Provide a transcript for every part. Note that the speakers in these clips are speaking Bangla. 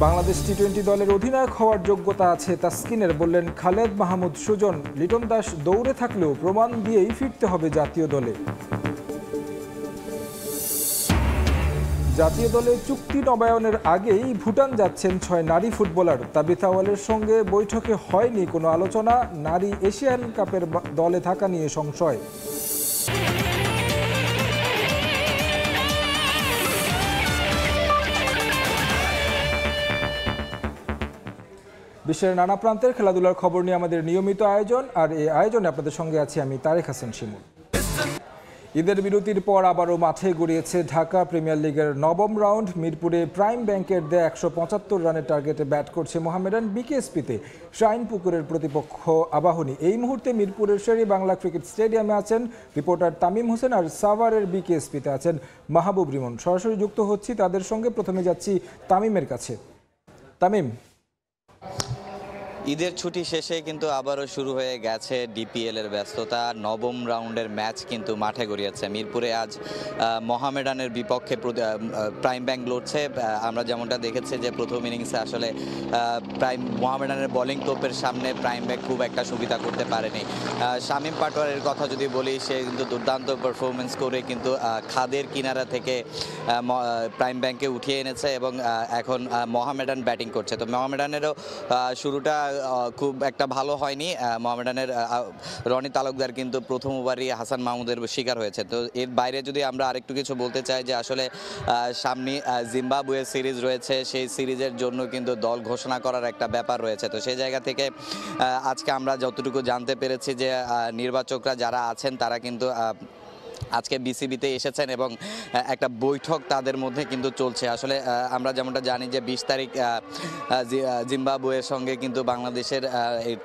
বাংলাদেশ টি-20 দলের অধিনায়ক হওয়ার যোগ্যতা আছে তাসকিনের, বললেন খালেদ মাহমুদ সুজন। লিটন দাস দৌড়ে থাকলেও প্রমাণ দিয়েই ফিরতে হবে জাতীয় দলে। জাতীয় দলে চুক্তি নবায়নের আগেই ভুটান যাচ্ছেন 6 নারী ফুটবলার। তাবিথা আউয়ালের সঙ্গে বৈঠকে হয়নি কোনো আলোচনা। নারী এশিয়ান কাপের দলে থাকা নিয়ে সংশয়। বিশ্বের নানা প্রান্তের খেলাধুলার খবর নিয়ে আমাদের নিয়মিত আয়োজন, আর এই আয়োজনে আপনাদের সঙ্গে আছি আমি তারেক হাসান শিমুল। ঈদের বিরতির পর আবারও মাঠে গড়িয়েছে ঢাকা প্রিমিয়ার লিগের নবম রাউন্ড। মিরপুরে প্রাইম ব্যাংকের দেয়া 175 রানের টার্গেটে ব্যাট করছে মোহামেডান। বিকেএসপিতে শাইনপুকুরের প্রতিপক্ষ আবাহনী। এই মুহূর্তে মিরপুরের শেরে বাংলা ক্রিকেট স্টেডিয়ামে আছেন রিপোর্টার তামিম হোসেন, আর সাভারের বিকেএসপিতে আছেন মাহবুব রিমন। সরাসরি যুক্ত হচ্ছি তাদের সঙ্গে। প্রথমে যাচ্ছি তামিমের কাছে। তামিম, ঈদের ছুটি শেষে কিন্তু আবারও শুরু হয়ে গেছে ডিপিএল এর ব্যস্ততা। নবম রাউন্ডের ম্যাচ কিন্তু মাঠে গড়িয়েছে। মিরপুরে আজ মোহামেডানের বিপক্ষে প্রাইম ব্যাংক লড়ছে। আমরা যেমনটা দেখেছি যে প্রথম ইনিংসে আসলে মোহামেডানের বোলিং টোপের সামনে প্রাইম ব্যাংক খুব একটা সুবিধা করতে পারেনি। শামীম পাটোয়ারের কথা যদি বলি, সে কিন্তু দুর্দান্ত পারফরমেন্স করে কিন্তু খাদের কিনারা থেকে প্রাইম ব্যাংকে উঠিয়ে এনেছে এবং এখন মোহামেডান ব্যাটিং করছে। তো মোহামেডানেরও শুরুটা খুব একটা ভালো হয়নি। মোহামেডানের রনি তালুকদার কিন্তু প্রথম ওভারই হাসান মাহমুদের শিকার হয়েছে। তো এর বাইরে যদি আমরা আরেকটু কিছু বলতে চাই যে আসলে সামনে জিম্বাবুয়ের সিরিজ রয়েছে, সেই সিরিজের জন্য কিন্তু দল ঘোষণা করার একটা ব্যাপার রয়েছে। তো সেই জায়গা থেকে আজকে আমরা যতটুকু জানতে পেরেছি যে নির্বাচকরা যারা আছেন তারা কিন্তু আজকে বিসিবিতে এসেছেন এবং একটা বৈঠক তাদের মধ্যে কিন্তু চলছে। আসলে আমরা যেমনটা জানি যে 20 তারিখ জিম্বাবুয়ের সঙ্গে কিন্তু বাংলাদেশের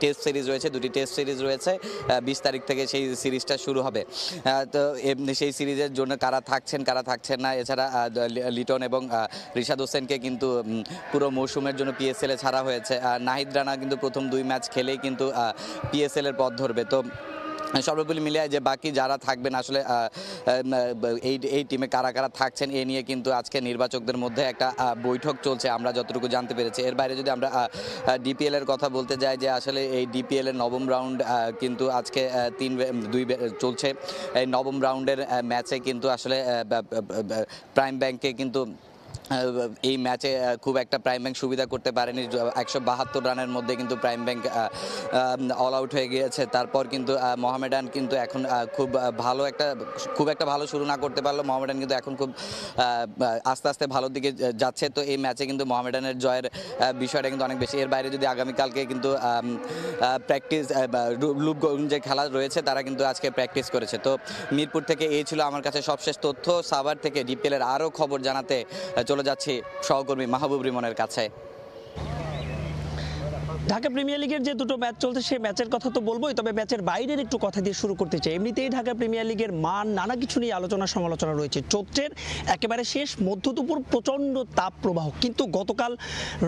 টেস্ট সিরিজ রয়েছে, দুটি টেস্ট সিরিজ রয়েছে। 20 তারিখ থেকে সেই সিরিজটা শুরু হবে। তো এমনি সেই সিরিজের জন্য কারা থাকছেন না, এছাড়া লিটন এবং রিশাদ হোসেনকে কিন্তু পুরো মৌসুমের জন্য পিএসএল এ ছাড়া হয়েছে। নাহিদ রানা কিন্তু প্রথম 2 ম্যাচ খেলেই কিন্তু পিএসএল এর পথ ধরবে। তো সর্বোপরি মিলিয়ে যে বাকি যারা থাকবেন আসলে এই টিমে কারা কারা থাকছেন এ নিয়ে কিন্তু আজকে নির্বাচকদের মধ্যে একটা বৈঠক চলছে, আমরা যতটুকু জানতে পেরেছি। এর বাইরে যদি আমরা ডিপিএল এর কথা বলতে যাই, যে আসলে এই ডিপিএল এর নবম রাউন্ড কিন্তু আজকে 3-2 চলছে। এই নবম রাউন্ডের ম্যাচে কিন্তু আসলে প্রাইম ব্যাংকে কিন্তু এই ম্যাচে খুব একটা প্রাইম ব্যাংক সুবিধা করতে পারেনি। 172 রানের মধ্যে কিন্তু প্রাইম ব্যাংক অল আউট হয়ে গিয়েছে। তারপর কিন্তু মোহামেডান কিন্তু এখন খুব একটা ভালো শুরু না করতে পারলো। মোহামেডান কিন্তু এখন খুব আস্তে আস্তে ভালোর দিকে যাচ্ছে। তো এই ম্যাচে কিন্তু মোহামেডানের জয়ের বিষয়টা কিন্তু অনেক বেশি। এর বাইরে যদি আগামীকালকে কিন্তু প্র্যাকটিস যে খেলা রয়েছে তারা কিন্তু আজকে প্র্যাকটিস করেছে। তো মিরপুর থেকে এই ছিল আমার কাছে সবশেষ তথ্য। সাভার থেকে ডিপিএল এর আরও খবর জানাতে চলে যাচ্ছি সহকর্মী মাহবুব রিমনের কাছে। ঢাকা প্রিমিয়ার লিগের যে দুটো ম্যাচ চলছে সেই ম্যাচের কথা তো বলবোই, তবে ম্যাচের বাইরের একটু কথা দিয়ে শুরু করতে চাই। এমনিতেই ঢাকা প্রিমিয়ার লিগের মান নানা কিছু নিয়ে আলোচনা সমালোচনা রয়েছে। চৈত্রের একেবারে শেষ মধ্য দুপুর প্রচণ্ড তাপ প্রবাহ, কিন্তু গতকাল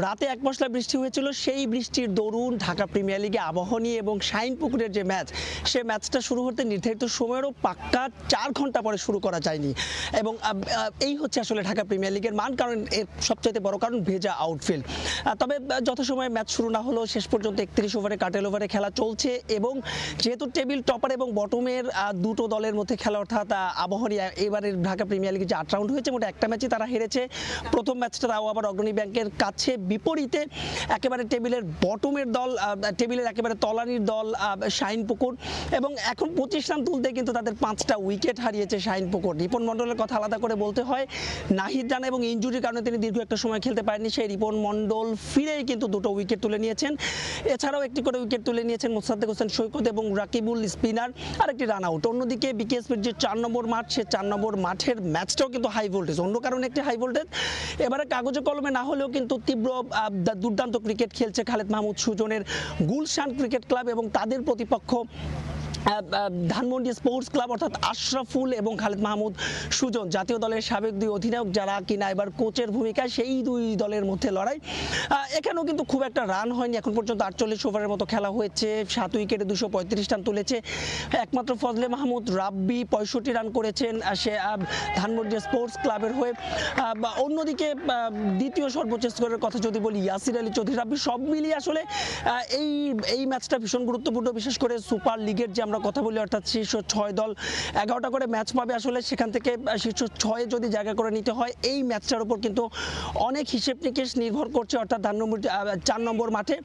রাতে এক পশলা বৃষ্টি হয়েছিল। সেই বৃষ্টির দরুন ঢাকা প্রিমিয়ার লিগে আবাহনী এবং শাইনপুকুরের যে ম্যাচ, সে ম্যাচটা শুরু হতে নির্ধারিত সময়েরও পাক্কা 4 ঘন্টা পরে শুরু করা যায়নি। এবং এই হচ্ছে আসলে ঢাকা প্রিমিয়ার লিগের মান, কারণ এর সবচাইতে বড় কারণ ভেজা আউটফিল্ড। তবে যথাসময়ে ম্যাচ শুরু না হলেও শেষ পর্যন্ত 31 ওভারে কাটেল ওভারে খেলা চলছে। এবং যেহেতু টেবিল টপার এবং বটমের দুটো দলের মধ্যে খেলা, অর্থাৎ আবাহনী এবারের ঢাকা প্রিমিয়ার লিগে যে 8 রাউন্ড হয়েছে, মোট একটা ম্যাচই তারা হেরেছে। প্রথম ম্যাচটা তাও আবার অগ্রণী ব্যাংকের কাছে। বিপরীতে একেবারে টেবিলের বটমের দল, টেবিলের একেবারে তলানির দল শাইনপুকুর, এবং এখন 25 রান তুলতে কিন্তু তাদের 5টা উইকেট হারিয়েছে শাইনপুকুর। রিপন মণ্ডলের কথা আলাদা করে বলতে হয়। নাহিদ রানা এবং ইনজুরির কারণে তিনি দীর্ঘ একটা সময় খেলতে পারেননি। সেই রিপন মণ্ডল ফিরেই কিন্তু 2টো উইকেট তুলে নিয়েছেন। এছাড়াও একটি করে উইকেট তুলে নিয়েছেন মোসাদ্দেক হোসেন সৈকত এবং রাকিবুল স্পিনার, আর একটি রান আউট। অন্যদিকে বিকেএসপির যে 4 নম্বর মাঠ, সে 4 নম্বর মাঠের ম্যাচটাও কিন্তু হাই ভোল্টেজ, অন্য কারণে একটি হাই ভোল্টেজ। এবারে কাগজে কলমে না হলেও কিন্তু তীব্র দুর্দান্ত ক্রিকেট খেলছে খালেদ মাহমুদ সুজনের গুলশান ক্রিকেট ক্লাব এবং তাদের প্রতিপক্ষ ধানমন্ডি স্পোর্টস ক্লাব অর্থাৎ আশরাফুল এবং খালেদ মাহমুদ সুজন জাতীয় দলের সাবেক দুই অধিনায়ক যারা কিনা এবার কোচের ভূমিকায়, সেই দুই দলের মধ্যে লড়াই। এখানেও কিন্তু খুব একটা রান হয়নি, এখন পর্যন্ত 48 ওভারের মতো খেলা হয়েছে, 7 উইকেটে 235 রান তুলেছে। একমাত্র ফজলে মাহমুদ রাব্বি 65 রান করেছেন সে ধানমন্ডি স্পোর্টস ক্লাবের হয়ে। অন্যদিকে দ্বিতীয় সর্বোচ্চ স্কোরের কথা যদি বলি ইয়াসির আলী চৌধুরী রাব্বি। সব মিলিয়ে আসলে এই ম্যাচটা ভীষণ গুরুত্বপূর্ণ, বিশেষ করে সুপার লিগের যে আমরা কথা বলি অর্থাৎ শীর্ষ 6 দল 11টা করে ম্যাচ পাবে, আসলে সেখান থেকে শীর্ষ 6-এ যদি জায়গা করে নিতে হয় এই ম্যাচটার উপর কিন্তু অনেক হিসেব নিকেশ নির্ভর করছে, অর্থাৎ 4 নম্বর মাঠে।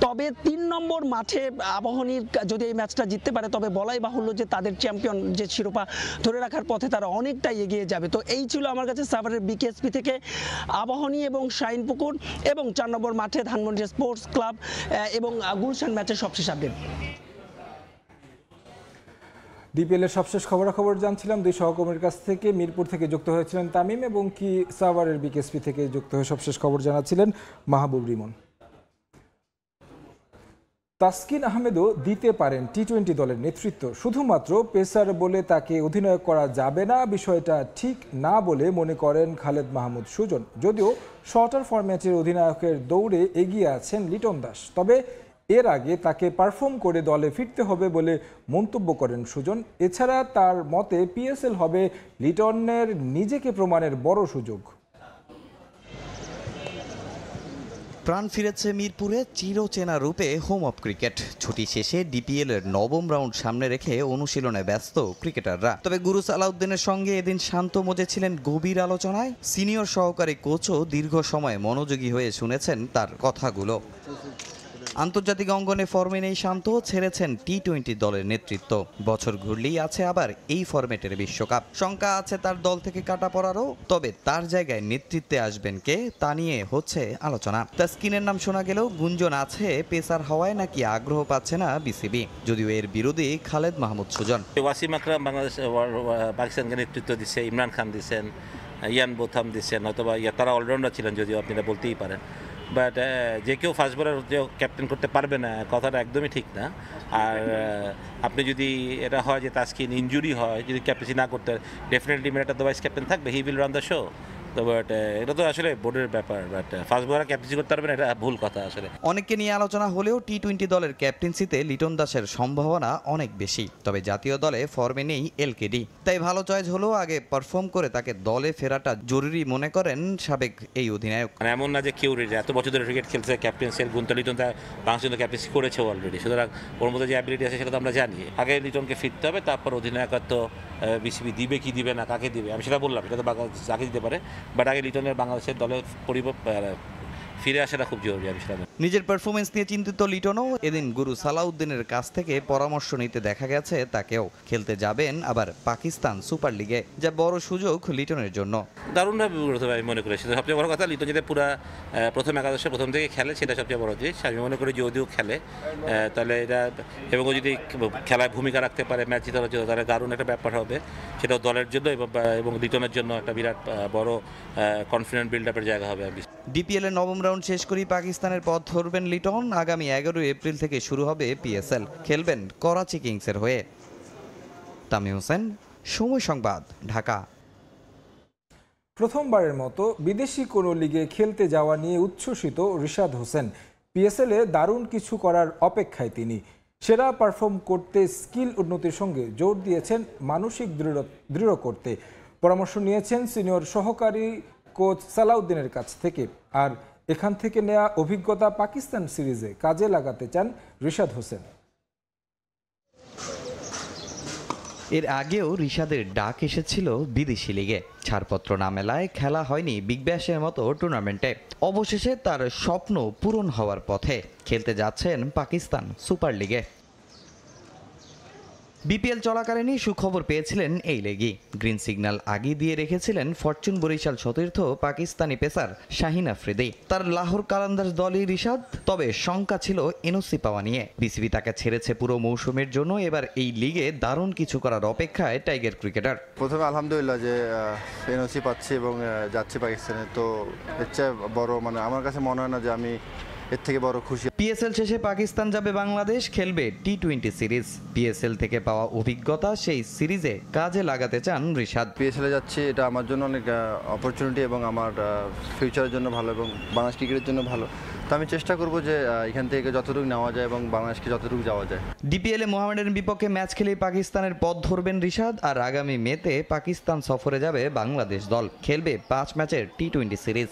তবে 3 নম্বর মাঠে আবাহনীর যদি এই ম্যাচটা জিততে পারে তবে বলাই বাহুল্য যে তাদের চ্যাম্পিয়ন যে শিরোপা ধরে রাখার পথে তারা অনেকটাই এগিয়ে যাবে। তো এই ছিল আমার কাছে সাভারের বিকেএসপি থেকে আবাহনী এবং শাইনপুকুর এবং 4 নম্বর মাঠে ধানমন্ডি স্পোর্টস ক্লাব এবং গুলশান ম্যাচের সবশেষ আপডেট। ডিপিএলের সবশেষ খবরাখবর জানছিলাম দুই সহকর্মীর কাছ থেকে। মিরপুর থেকে যুক্ত হয়েছিলেন তামিম এবং কি সাভারের বিকেএসপি থেকে যুক্ত হয়ে সবশেষ খবর জানাচ্ছিলেন মাহবুব রিমন। তাসকিন আহমেদও দিতে পারেন টি-20 দলের নেতৃত্ব, শুধুমাত্র পেসার বলে তাকে অধিনায়ক করা যাবে না বিষয়টা ঠিক না বলে মনে করেন খালেদ মাহমুদ সুজন। যদিও শর্টার ফরম্যাটের অধিনায়কের দৌড়ে এগিয়ে আছেন লিটন দাস, তবে এর আগে তাকে পারফর্ম করে দলে ফিরতে হবে বলে মন্তব্য করেন সুজন। এছাড়া তার মতে পিএসএল হবে লিটনের নিজেকে প্রমাণের বড় সুযোগ। প্রাণ ফিরেছে মিরপুরে চিরচেনা রূপে হোম অফ ক্রিকেট। ছুটি শেষে ডিপিএল এর 9ম রাউন্ড সামনে রেখে অনুশীলনে ব্যস্ত ক্রিকেটাররা। তবে গুরু সালাউদ্দিনের সঙ্গে এদিন শান্ত মজেছিলেন গভীর আলোচনায়। সিনিয়র সহকারী কোচও দীর্ঘ সময় মনোযোগী হয়ে শুনেছেন তার কথাগুলো। আন্তর্জাতিক অঙ্গনে ফর্মে নেই শান্ত, ছেড়েছেন টি-20 দলের নেতৃত্ব। বছর ঘুরলেই আছে আবার এই ফরম্যাটের বিশ্বকাপ। শঙ্কা আছে তার দল থেকে কাটা পড়ারও, তবে তার জায়গায় নেতৃত্বে আসবেন কে তা নিয়ে হচ্ছে আলোচনা। তাসকিনের নাম শোনা গেলেও গুঞ্জন আছে পেসার হওয়ায় নাকি আগ্রহ পাচ্ছে না বিসিবি, যদিও এর বিরোধী খালেদ মাহমুদ সুজন। ওয়াসিম আকরাম বাংলাদেশ পাকিস্তানকে নেতৃত্ব দিচ্ছে, ইমরান খান দিচ্ছেন, ইয়ান বোথাম দিচ্ছেন, অথবা তারা অলরাউন্ডার ছিলেন যদিও আপনারা বলতেই পারেন। বাট যে কেউ ফার্স্ট বলার যে ক্যাপ্টেন করতে পারবে না কথাটা একদমই ঠিক না। আর আপনি যদি এটা হয় যে তাসকিন ইনজুরি হয়, যদি ক্যাপ্টেন্সি না করতে, ডেফিনেটলি মেয়েটা তো ভাইস ক্যাপ্টেন থাকবে, he will run the show. তো বাট এটা তো আসলে বোর্ডের ব্যাপার, বাট ফার্স্ট বলার ক্যাপ্টেন্সি করতে পারবে না এটা ভুল কথা আসলে। অনেককে নিয়ে আলোচনা হলেও টি-20 দলের ক্যাপ্টেন্সিতে লিটন দাসের সম্ভাবনা অনেক বেশি। তবে জাতীয় দলে ফর্মে নেই এলকেডি, তাই ভালো চয়েস হলেও আগে পারফর্ম করে তাকে দলে ফেরাটা জরুরি মনে করেন সাবেক এই অধিনায়ক। মানে এমন না যে কেউ এত বছর ধরে ক্রিকেট খেলছে, ক্যাপ্টেন্সির গুণটা লিটন তা বাংলাদেশ ক্যাপ্টেন্সি করেছে অলরেডি, সুতরাং ওর মধ্যে যে অ্যাবিলিটি আছে সেটা তো আমরা জানি। আগে লিটনকে ফিরতে হবে, তারপর অধিনায়কত্ব বিসিবি দিবে কি দিবে না, কাকে দিবে আমি সেটা বললাম, সেটা তো বাংলাদেশ যাকে দিতে পারে, বাট আগে লিটনের বাংলাদেশের দলের ফিরে আসাটা খুব জরুরি। আমি সেটা নিজের পারফরমেন্স নিয়ে চিন্তিত লিটনও। এদিন গুরু সালাউদ্দিনের কাছ থেকে পরামর্শ নিতে দেখা গেছে তাকেও। খেলতে যাবেন আবার পাকিস্তান সুপার লিগে, যা বড় সুযোগ লিটনের জন্য। দারুণভাবে আমি মনে করি সেটা সবচেয়ে বড় কথা। লিটন যদি পুরা প্রথম একাদশে প্রথম থেকে খেলে সেটা সবচেয়ে বড় জিনিস। আমি মনে করি যদিও খেলে তাহলে এটা, এবং ও যদি খেলায় ভূমিকা রাখতে পারে ম্যাচ জেতানোর জন্য, তাহলে দারুণ একটা ব্যাপার হবে। সেটাও দলের জন্য এবং লিটনের জন্য একটা বিরাট বড় কনফিডেন্ট বিল্ড আপের জায়গা হবে। ডিপিএল এর 9ম রাউন্ড শেষ করেই পাকিস্তানের পথ ধরবেন লিটন। আগামী 11 এপ্রিল থেকে শুরু হবে পিএসএল। খেলবেন করাচি কিংসের হয়ে। তামিম হোসেন, সময় সংবাদ, ঢাকা। প্রথমবারের মতো বিদেশি কোনো লিগে খেলতে যাওয়া নিয়ে উচ্ছ্বসিত রিশাদ হোসেন। পিএসএলে দারুণ কিছু করার অপেক্ষায় তিনি। সেরা পারফর্ম করতে স্কিল উন্নতির সঙ্গে জোর দিয়েছেন মানসিক দৃঢ় করতে। পরামর্শ নিয়েছেন সিনিয়র সহকারী কোচ সালাউদ্দিনের কাছ থেকে। আর এখান থেকে নেওয়া অভিজ্ঞতা পাকিস্তান সিরিজে কাজে লাগাতে চান রিশাদ হোসেন। এর আগেও রিশাদের ডাক এসেছিল বিদেশি লিগে, ছাড়পত্র না মেলায় খেলা হয়নি বিগ ব্যাশের মতো টুর্নামেন্টে। অবশেষে তার স্বপ্ন পূরণ হওয়ার পথে, খেলতে যাচ্ছেন পাকিস্তান সুপার লিগে। বিপিএল চলাকালীনই সুখবর পেয়েছিলেন এই লেগি। গ্রিন সিগন্যাল আগে দিয়ে রেখেছিলেন ফরচুন বরিশাল সতীর্থ পাকিস্তানি পেসার শাহিন আফ্রিদি। তার লাহোর কালান্দার্স দলই রিশাদ। তবে শঙ্কা ছিল এনওসি পাওয়া নিয়ে। বিসিবি তাকে ছেড়েছে পুরো মৌসুমের জন্য। এবার এই লিগে দারুণ কিছু করার অপেক্ষায় টাইগার ক্রিকেটার। প্রথমে আলহামদুলিল্লাহ যে এনওসি পাচ্ছি এবং যাচ্ছি পাকিস্তানে, তো এর চেয়ে বড় মানে আমার কাছে মনে হয় না যে আমি এর থেকে বড় খুশি। পিএসএল শেষে পাকিস্তান যাবে বাংলাদেশ, খেলবে টি-20 সিরিজ। পিএসএল থেকে পাওয়া অভিজ্ঞতা সেই সিরিজে কাজে লাগাতে চান রিশাদ। পিএসএলে যাচ্ছি, এটা আমার জন্য অনেক অপরচুনিটি এবং আমার ফিউচারের জন্য ভালো এবং বাংলাদেশ ক্রিকেটের জন্য ভালো। তো আমি চেষ্টা করব যে এখান থেকে যতটুকু নেওয়া যায় এবং বাংলাদেশকে যতটুকু যাওয়া যায়। ডিপিএলে মোহামেডানের বিপক্ষে ম্যাচ খেলেই পাকিস্তানের পথ ধরবেন রিশাদ, আর আগামী মেতে পাকিস্তান সফরে যাবে বাংলাদেশ দল। খেলবে 5 ম্যাচের টি-20 সিরিজ।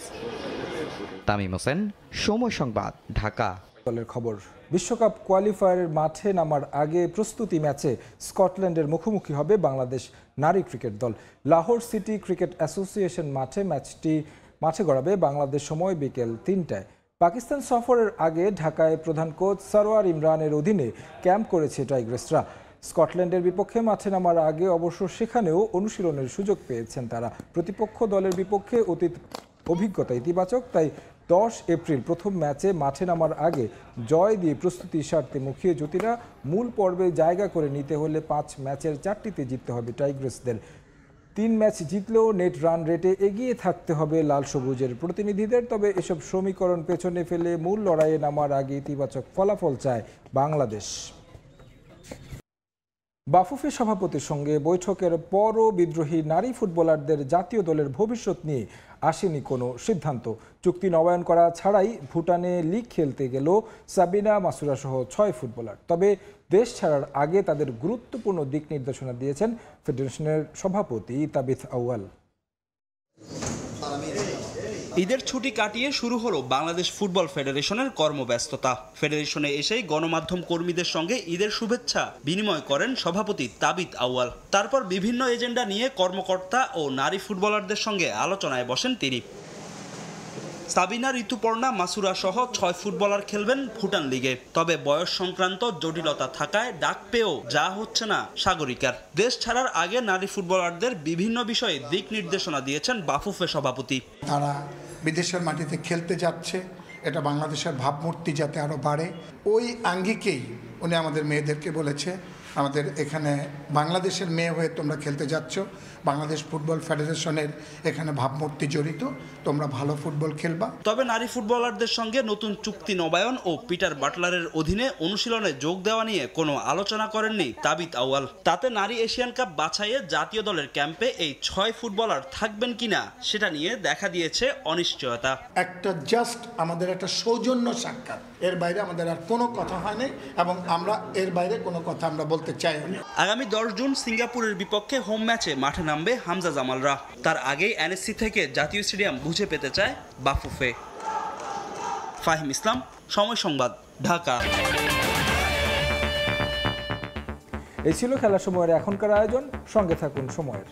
তামিম হোসেন, সময় সংবাদ, ঢাকা। দলের খবর, বিশ্বকাপ কোয়ালিফায়ারের মাঠে নামার আগে প্রস্তুতি ম্যাচে স্কটল্যান্ডের মুখোমুখি হবে বাংলাদেশ নারী ক্রিকেট দল। লাহোর সিটি ক্রিকেট অ্যাসোসিয়েশন মাঠে ম্যাচটি গড়াবে বাংলাদেশ সময় বিকেল 3টায়। পাকিস্তান সফরের আগে ঢাকায় প্রধান কোচ সরওয়ার ইমরানের অধীনে ক্যাম্প করেছে টাইগ্রেসরা। স্কটল্যান্ডের বিপক্ষে মাঠে নামার আগে অবশ্য সেখানেও অনুশীলনের সুযোগ পেয়েছেন তারা। প্রতিপক্ষ দলের বিপক্ষে অতীত অভিজ্ঞতা ইতিবাচক, তাই 10 এপ্রিল প্রথম ম্যাচে মাঠে নামার আগে জয় দিয়ে প্রস্তুতি সারতে মুখিয়ে জ্যোতিরা। মূল পর্বে জায়গা করে নিতে হলে 5 ম্যাচের 4টিতে জিততে হবে টাইগ্রেসদের। 3 ম্যাচ জিতলেও নেট রান রেটে এগিয়ে থাকতে হবে লাল সবুজের প্রতিনিধিদের। তবে এসব সমীকরণ পেছনে ফেলে মূল লড়াইয়ে নামার আগে ইতিবাচক ফলাফল চায় বাংলাদেশ। বাফুফে সভাপতির সঙ্গে বৈঠকের পরও বিদ্রোহী নারী ফুটবলারদের জাতীয় দলের ভবিষ্যৎ নিয়ে আসেনি কোনো সিদ্ধান্ত। চুক্তি নবায়ন করা ছাড়াই ভুটানে লিগ খেলতে গেল সাবিনা মাসুরা সহ 6 ফুটবলার। তবে দেশ ছাড়ার আগে তাদের গুরুত্বপূর্ণ দিক নির্দেশনা দিয়েছেন ফেডারেশনের সভাপতি তাবিথ আউয়াল। ঈদের ছুটি কাটিয়ে শুরু হলো বাংলাদেশ ফুটবল ফেডারেশনের কর্মব্যস্ততা। ফেডারেশনে এসেই গণমাধ্যম কর্মীদের সঙ্গে ঈদের শুভেচ্ছা বিনিময় করেন সভাপতি তাবিথ আউয়াল। তারপর বিভিন্ন এজেন্ডা নিয়ে কর্মকর্তা ও নারী ফুটবলারদের সঙ্গে আলোচনায় বসেন তিনি। সাবিনা, ঋতুপর্ণা, মাসুরা সহ 6 ফুটবলার খেলবেন ভুটান লিগে। তবে বয়স সংক্রান্ত জটিলতা থাকায় ডাক পেয়েও যা হচ্ছে না সাগরিকার। দেশ ছাড়ার আগে নারী ফুটবলারদের বিভিন্ন বিষয়ে দিক নির্দেশনা দিয়েছেন বাফুফে সভাপতি। তারা বিদেশের মাটিতে খেলতে যাচ্ছে, এটা বাংলাদেশের ভাবমূর্তি যাতে আরও বাড়ে, ওই আঙ্গিকেই উনি আমাদের মেয়েদেরকে বলেছে, আমাদের এখানে বাংলাদেশের মেয়ে হয়ে তোমরা খেলতে যাচ্ছ, বাংলাদেশ ফুটবল ফেডারেশনের এখানে ভাবমূর্তি জড়িত, তোমরা ভালো ফুটবল খেলবা। তবে নারী ফুটবলারদের সঙ্গে নতুন চুক্তি নবায়ন ও পিটার বাটলারের অধীনে অনুশীলনে যোগ দেওয়া নিয়ে কোনো আলোচনা করেননি তাবিথ আউয়াল। তাতে নারী এশিয়ান কাপ বাছাইয়ে জাতীয় দলের ক্যাম্পে এই 6 ফুটবলার থাকবেন কিনা সেটা নিয়ে দেখা দিয়েছে অনিশ্চয়তা। একটা জাস্ট আমাদের একটা সৌজন্য সাক্ষাৎ, এর বাইরে আমাদের আর কোনো কথা হয় নাই এবং আমরা এর বাইরে কোনো কথা আমরা বলতে চাই না। আগামী 10 জুন সিঙ্গাপুরের বিপক্ষে হোম ম্যাচে মাঠে নামবে হামজা জামালরা। তার আগেই এনএসসি থেকে জাতীয় স্টেডিয়াম বুঝে পেতে চায় বাফুফে। ফাহিম ইসলাম, সময় সংবাদ, ঢাকা। এই ছিল খেলার সময়ের এখনকার আয়োজন। সঙ্গে থাকুন সময়ের।